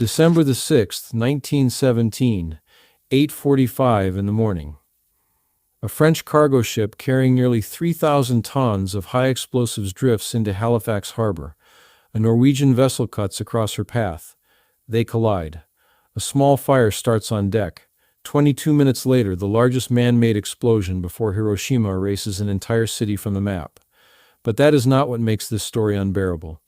December the 6th, 1917, 8:45 in the morning. A French cargo ship carrying nearly 3,000 tons of high explosives drifts into Halifax harbor. A Norwegian vessel cuts across her path. They collide. A small fire starts on deck. 22 minutes later, the largest man-made explosion before Hiroshima erases an entire city from the map. But that is not what makes this story unbearable.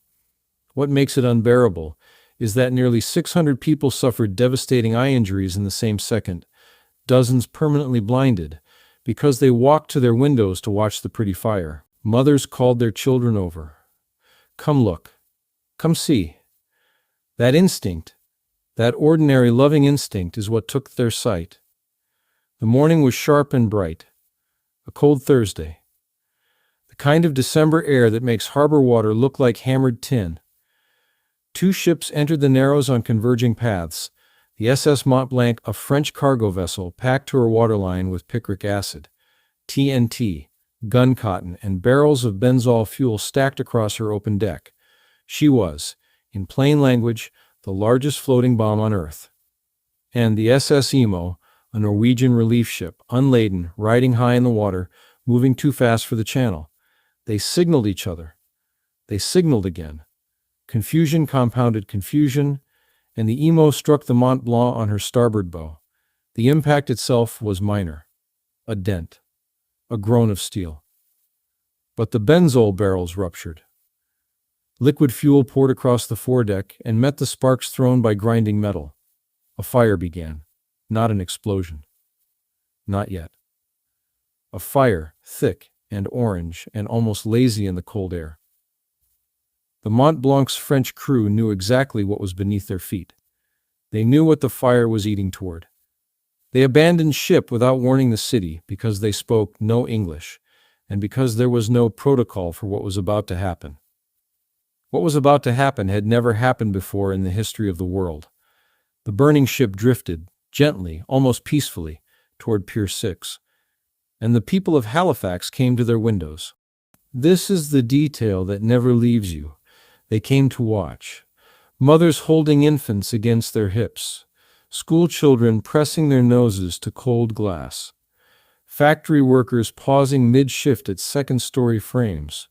What makes it unbearable is that nearly 600 people suffered devastating eye injuries in the same second, dozens permanently blinded, because they walked to their windows to watch the pretty fire. Mothers called their children over. Come look. Come see. That instinct, that ordinary loving instinct, is what took their sight. The morning was sharp and bright. A cold Thursday. The kind of December air that makes harbor water look like hammered tin. Two ships entered the Narrows on converging paths. The SS Mont Blanc, a French cargo vessel, packed to her waterline with picric acid, TNT, gun cotton, and barrels of benzol fuel stacked across her open deck. She was, in plain language, the largest floating bomb on Earth. And the SS Imo, a Norwegian relief ship, unladen, riding high in the water, moving too fast for the channel. They signaled each other. They signaled again. Confusion compounded confusion, and the Imo struck the Mont Blanc on her starboard bow. The impact itself was minor. A dent. A groan of steel. But the benzol barrels ruptured. Liquid fuel poured across the foredeck and met the sparks thrown by grinding metal. A fire began. Not an explosion. Not yet. A fire, thick and orange and almost lazy in the cold air. The Mont Blanc's French crew knew exactly what was beneath their feet. They knew what the fire was eating toward. They abandoned ship without warning the city because they spoke no English, and because there was no protocol for what was about to happen. What was about to happen had never happened before in the history of the world. The burning ship drifted, gently, almost peacefully, toward Pier 6, and the people of Halifax came to their windows. This is the detail that never leaves you. They came to watch. Mothers holding infants against their hips. School children pressing their noses to cold glass. Factory workers pausing mid-shift at second-story frames.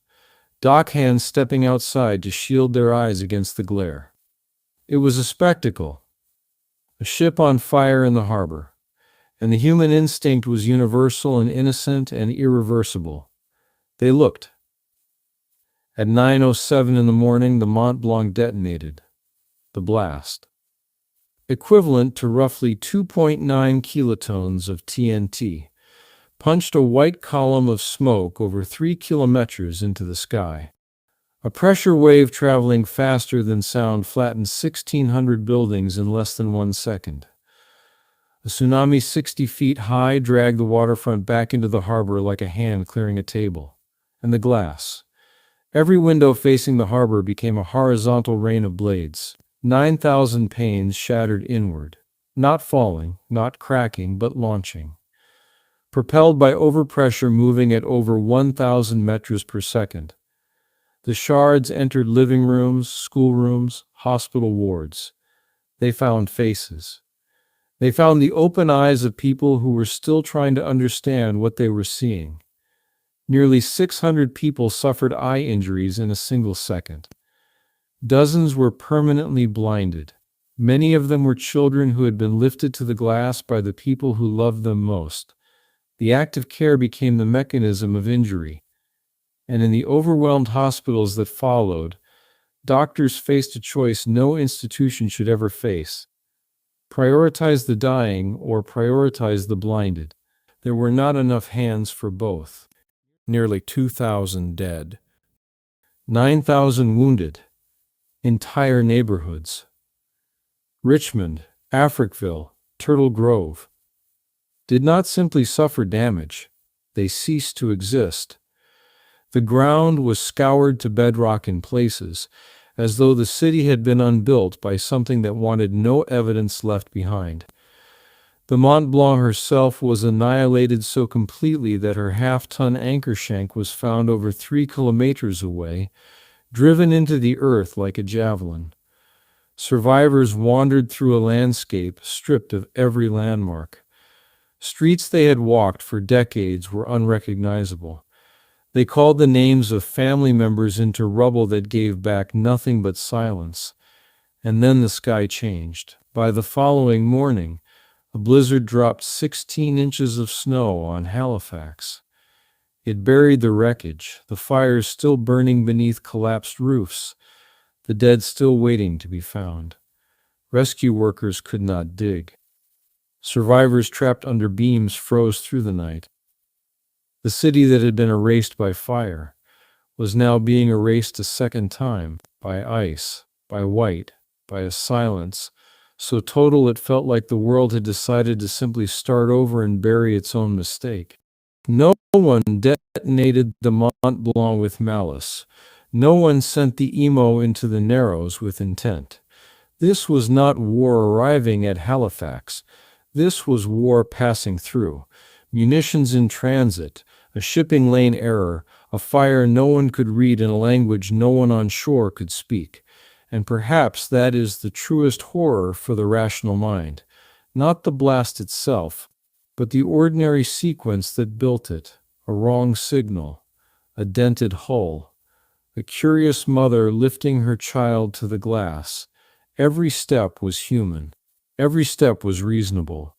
Dock hands stepping outside to shield their eyes against the glare. It was a spectacle. A ship on fire in the harbor. And the human instinct was universal and innocent and irreversible. They looked. At 9:07 in the morning, the Mont Blanc detonated. The blast, equivalent to roughly 2.9 kilotons of TNT, punched a white column of smoke over 3 kilometers into the sky. A pressure wave traveling faster than sound flattened 1,600 buildings in less than 1 second. A tsunami 60 feet high dragged the waterfront back into the harbor like a hand clearing a table. And the glass. Every window facing the harbor became a horizontal rain of blades. 9,000 panes shattered inward, not falling, not cracking, but launching. Propelled by overpressure moving at over 1,000 meters per second. The shards entered living rooms, schoolrooms, hospital wards. They found faces. They found the open eyes of people who were still trying to understand what they were seeing. Nearly 600 people suffered eye injuries in a single second. Dozens were permanently blinded. Many of them were children who had been lifted to the glass by the people who loved them most. The act of care became the mechanism of injury. And in the overwhelmed hospitals that followed, doctors faced a choice no institution should ever face. Prioritize the dying or prioritize the blinded. There were not enough hands for both. Nearly 2,000 dead. 9,000 wounded. Entire neighborhoods. Richmond, Africville, Turtle Grove did not simply suffer damage, they ceased to exist. The ground was scoured to bedrock in places, as though the city had been unbuilt by something that wanted no evidence left behind. The Mont Blanc herself was annihilated so completely that her half-ton anchor shank was found over 3 kilometers away, driven into the earth like a javelin. Survivors wandered through a landscape stripped of every landmark. Streets they had walked for decades were unrecognizable. They called the names of family members into rubble that gave back nothing but silence. And then the sky changed. By the following morning, a blizzard dropped 16 inches of snow on Halifax. It buried the wreckage, the fires still burning beneath collapsed roofs, the dead still waiting to be found. Rescue workers could not dig. Survivors trapped under beams froze through the night. The city that had been erased by fire was now being erased a second time by ice, by white, by a silence so total it felt like the world had decided to simply start over and bury its own mistake. No one detonated the Mont Blanc with malice. No one sent the Emo into the Narrows with intent. This was not war arriving at Halifax. This was war passing through. Munitions in transit, a shipping lane error, a fire no one could read in a language no one on shore could speak. And perhaps that is the truest horror for the rational mind. Not the blast itself, but the ordinary sequence that built it. A wrong signal, a dented hull, a curious mother lifting her child to the glass. Every step was human. Every step was reasonable.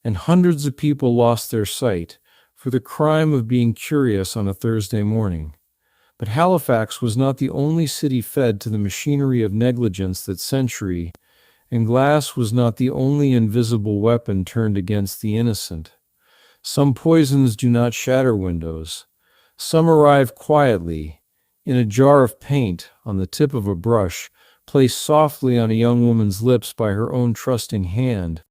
And hundreds of people lost their sight for the crime of being curious on a Thursday morning. But Halifax was not the only city fed to the machinery of negligence that century, and glass was not the only invisible weapon turned against the innocent. Some poisons do not shatter windows. Some arrive quietly, in a jar of paint, on the tip of a brush, placed softly on a young woman's lips by her own trusting hand,